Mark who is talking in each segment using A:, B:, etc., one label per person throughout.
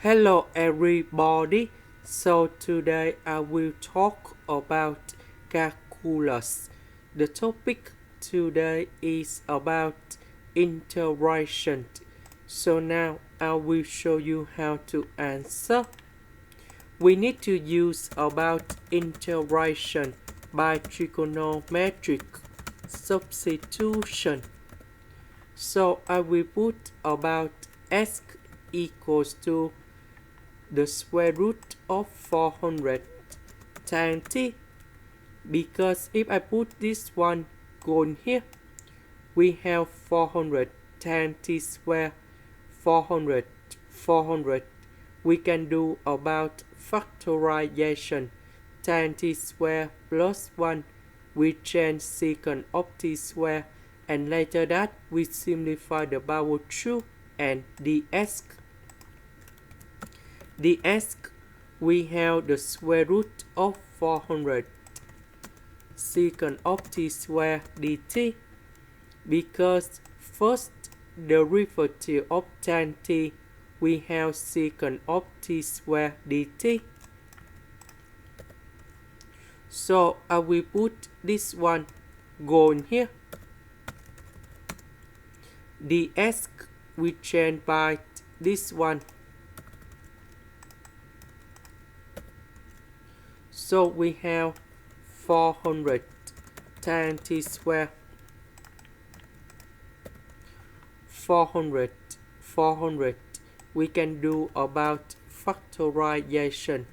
A: Hello everybody. So today I will talk about calculus. The topic today is about integration. So now I will show you how to answer. We need to use about integration by trigonometric substitution. So I will put about x equals to the square root of 400 times t, because if I put this one going here, we have 400 times t square, 400. We can do about factorization. Tan t square plus 1, we change secant of t square, and later that we simplify the power 2 and ds. ds, we have the square root of 400 secant of t square dt, because first derivative of tan t, we have secant of t square dt. So I will put this one going here. ds, we change by this one. So we have 400 tan t square, 400. We can do about factorization.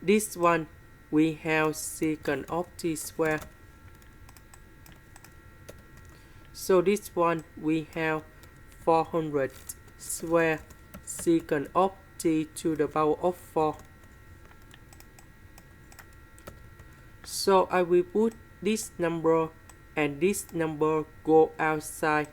A: This one, we have secant of t square. So this one, we have 400 square secant of t to the power of 4. So I will put this number and this number go outside.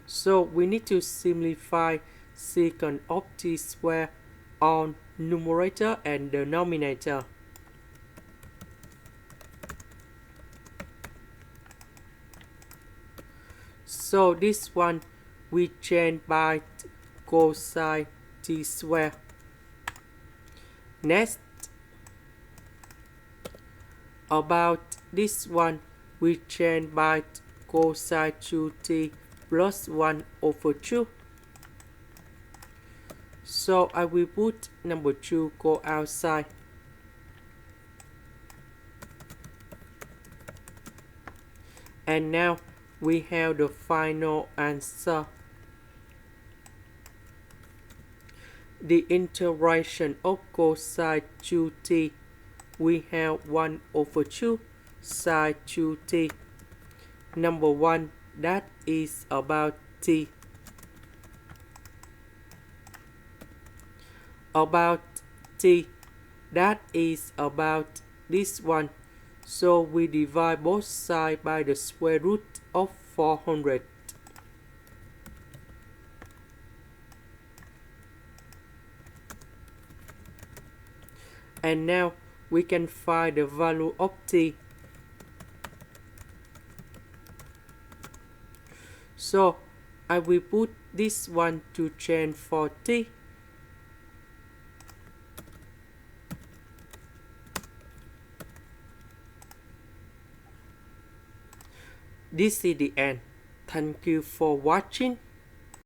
A: So we need to simplify secant of t square on numerator and denominator. So this one we change by cosine t square. Next, about this one we change by cosine 2t plus 1 over 2. So I will put number 2 go outside. And now we have the final answer. The integration of cosine 2t, we have 1 over 2 sine 2t. Number 1, that is about t. About t, that is about this one. So we divide both sides by the square root of 400. And now we can find the value of t. So I will put this one to change for t. This is the end. Thank you for watching.